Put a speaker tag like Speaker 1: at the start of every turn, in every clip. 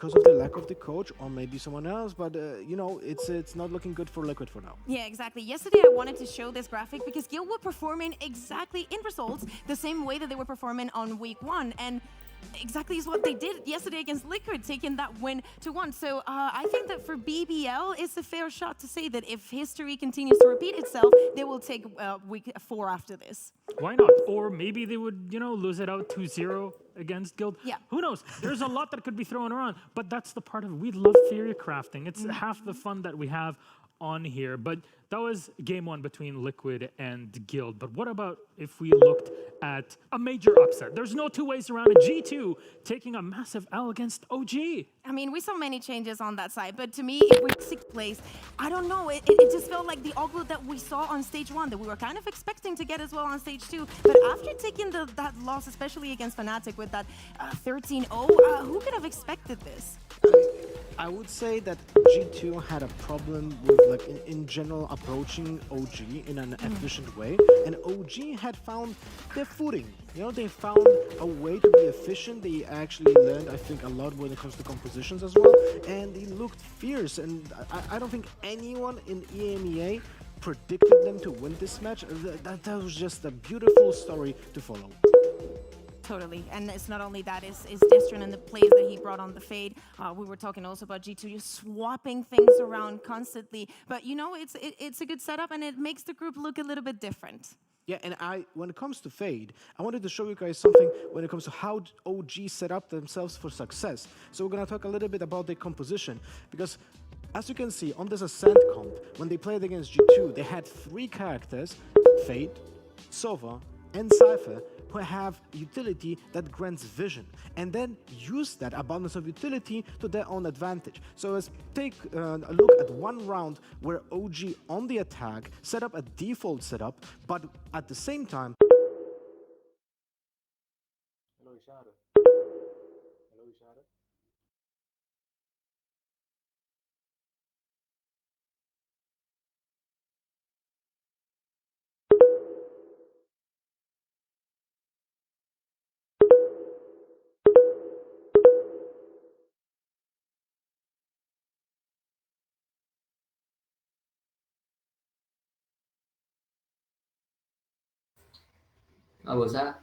Speaker 1: because of the lack of the coach or maybe someone else. But it's not looking good for Liquid for now.
Speaker 2: Yeah, exactly. Yesterday, I wanted to show this graphic because Guild were performing exactly in results the same way that they were performing on week one. And exactly is what they did yesterday against Liquid, taking that win to one. So I think that for BBL, it's a fair shot to say that if history continues to repeat itself, they will take week 4 after this.
Speaker 3: Why not? Or maybe they would, lose it out 2-0 against Guild.
Speaker 2: Yeah.
Speaker 3: Who knows? There's a lot that could be thrown around, but that's the part of it. We love theory crafting. It's half the fun that we have on here. But that was game 1 between Liquid and Guild. But what about if we looked at a major upset? There's no two ways around it. G2 taking a massive L against OG.
Speaker 2: I mean, we saw many changes on that side, but to me, if we 6th place, I don't know. It just felt like the Oglu that we saw on stage 1 that we were kind of expecting to get as well on stage 2. But after taking that loss, especially against Fnatic with that 13-0, who could have expected this?
Speaker 1: I would say that G2 had a problem with, like, in general, approaching OG in an efficient way, and OG had found their footing. They found a way to be efficient. They actually learned, I think, a lot when it comes to compositions as well, and they looked fierce. And I don't think anyone in EMEA predicted them to win this match. That was just a beautiful story to follow.
Speaker 2: Totally, and it's not only that, it's Destron and the plays that he brought on the Fade. We were talking also about G2 just swapping things around constantly, but it's a good setup and it makes the group look a little bit different.
Speaker 1: Yeah, and when it comes to Fade, I wanted to show you guys something when it comes to how OG set up themselves for success. So we're gonna talk a little bit about their composition, because as you can see on this Ascent comp, when they played against G2, they had 3 characters, Fade, Sova, and Cypher, who have utility that grants vision, and then use that abundance of utility to their own advantage. So let's take a look at one round where OG on the attack set up a default setup, but at the same time... Hello, Ishara. Hello, Ishara.
Speaker 4: Bagus ah.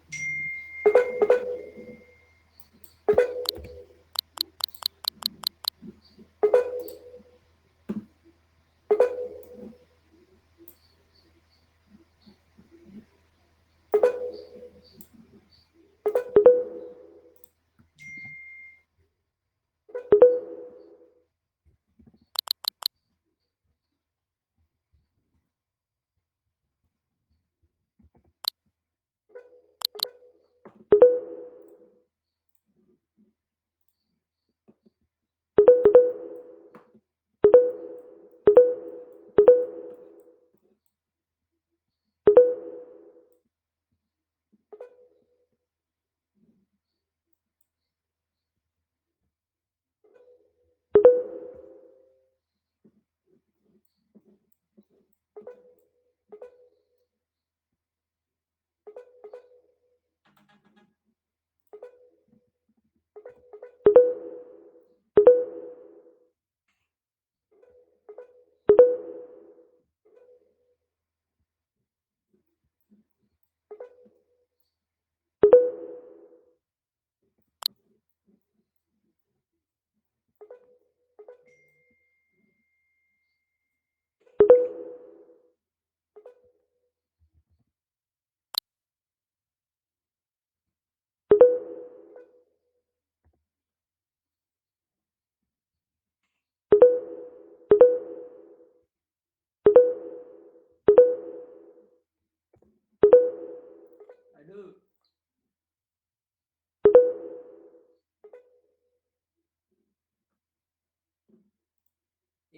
Speaker 4: Aduh.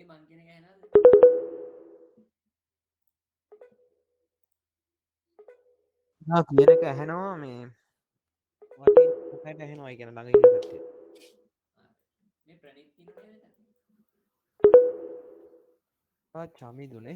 Speaker 4: Makin enak.
Speaker 5: කියන එක ඇහෙනවා මේ වටින් මොකක්ද ඇහෙනවා කියන ළඟ ඉන්න කට්ටිය.
Speaker 4: මේ ප්‍රණීත් ඉන්නේ නේද?
Speaker 5: චමිදුනේ